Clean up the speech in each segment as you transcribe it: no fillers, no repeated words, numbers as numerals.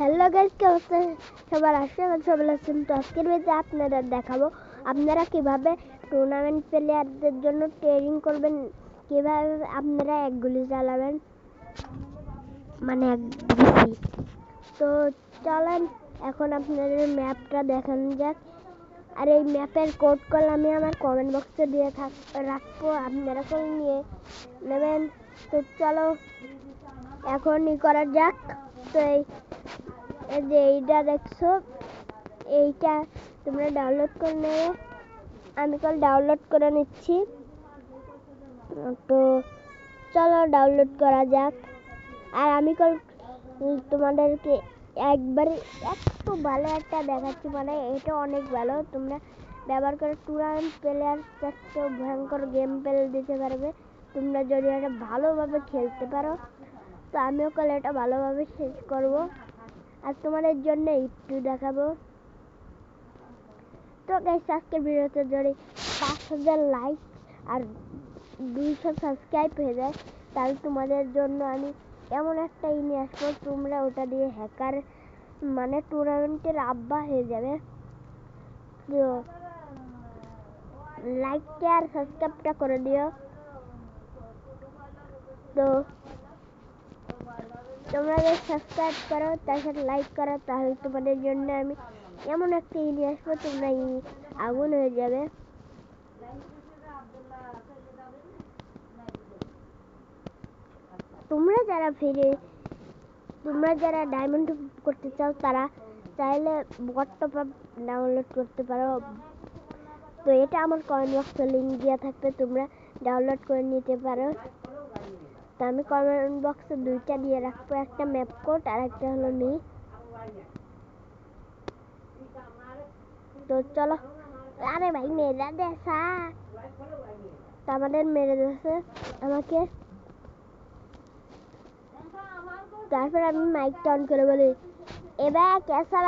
Hello guys, কি অবস্থা সবার? সবাই আছেন। তো আজকের ভিডিওতে আপনাদের দেখাবো আপনারা কিভাবে টুর্নামেন্ট প্লেয়ারদের জন্য ট্রেনিং করবেন, কিভাবে আপনারা এক গুলি চালাবেন, মানে এক গুলি। তো চলেন এখন আপনাদের ম্যাপটা দেখানো যাক। আর এই ম্যাপের কোড কল আমি আমার কমেন্ট বক্সে দিয়ে রাখবো, আপনারা করে নিয়ে নেবেন। তো চলো এখনই করা যাক। তো এই যে এইটা দেখছো, এইটা তোমরা ডাউনলোড করে নেবে। আমি কল ডাউনলোড করে নিচ্ছি। তো চলো ডাউনলোড করা যাক। আর আমি কল তোমাদেরকে একবারে একটু ভালো একটা দেখাচ্ছি, মানে এটা অনেক ভালো। তোমরা ব্যবহার করে টুর্নামেন্ট প্লেয়ার চারটে ভয়ঙ্কর গেম প্লে দিতে পারবে তোমরা যদি এটা ভালোভাবে খেলতে পারো। তো আমিও কল এটা ভালোভাবে শেষ করবো আর তোমাদের জন্য একটু দেখাবো। তো গাইস, আজকের ভিডিওতে যদি 5000 লাইক আর 200 সাবস্ক্রাইব হয়ে যায় তাহলে তোমাদের জন্য আমি এমন একটা নিয়ে আসবো, তোমরা ওটা দিয়ে হ্যাকার মানে টুর্নামেন্টের আব্বা হয়ে যাবে। তো লাইকটা আর সাবস্ক্রাইবটা করে দিও। তো তোমরা যদি সাবস্ক্রাইব করো তার সাথে লাইক করো তাহলে তোমাদের জন্য আমি এমন একটা নিয়ে আসবো, তোমরা আগুন হয়ে যাবে। তোমরা যারা ডায়মন্ড করতে চাও তারা চাইলে বট টপ আপ ডাউনলোড করতে পারো। তো এটা আমার কমেন্ট বক্সে লিঙ্ক দেওয়া থাকবে, তোমরা ডাউনলোড করে নিতে পারো। তো আমি কমেন্ট বক্সে দুইটা দিয়ে রাখবো, একটা ম্যাপ কোড আর একটা হলো মি। তো চলো, আরে ভাই মেরে দেশা, তো আমাদের মেরে দিয়েছে আমাকে। তারপর আমি মাইকটা অন করে বলি, এবার কেসা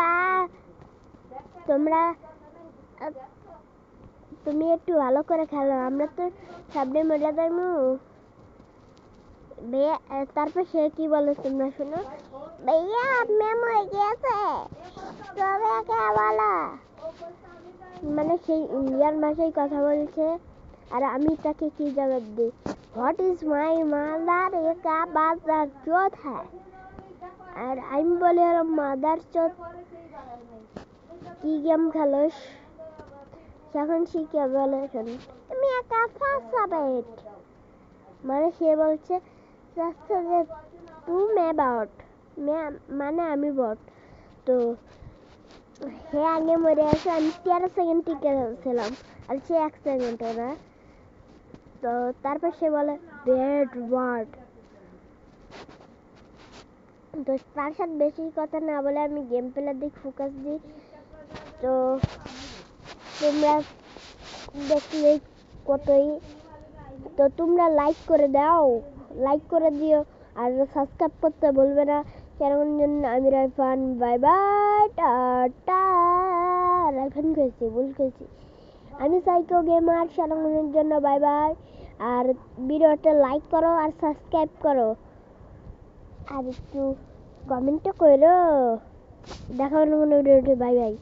তুমি একটু ভালো করে খেলো, আমরা তো সামনে মরে যাবো। তারপর সে কি বলে তোমরা শোনো, ভাইয়া ম্যাম হয়ে গেছে তবে কে বলা, মানে সেই ইন্ডিয়ান ভাষায় কথা বলছে। আর আমি তাকে কি জবাব দিই, হোয়াট ইজ মাই মাদার একা বাজার চোদ হ্যাঁ। আর আমি বলি হলো মাদার চোদ কি গেম খেলোস। তখন সে কে বলে শোনো, তুমি একা ফাঁসা পেট, মানে সে বলছে যে তুমি বট, মানে আমি বট। তো সে আগে মরে আছে, আমি 13 সেকেন্ড টিকে ছিলাম আর সে 1 সেকেন্ডও না। তো তারপর সে বলে ব্যাড ওয়ার্ড। তো তার সাথে বেশি কথা না বলে আমি গেম প্লের দিক ফোকাস দিই। তো তোমরা দেখলে কতই, তো তোমরা লাইক করে দাও, লাইক করে দিও আর সাবস্ক্রাইব করতে বলবে না। কেমন জন্য আমি রাইফান, বাই বাই টাটা। রাইফান করেছি, ভুল করেছি, আমি সাইকো গেমার। সারাঙ্গনের জন্য বাই বাই। আর ভিডিওটা লাইক করো আর সাবস্ক্রাইব করো আর একটু কমেন্টও করো। দেখা হলো মনে ভিডিওটি, বাই বাই।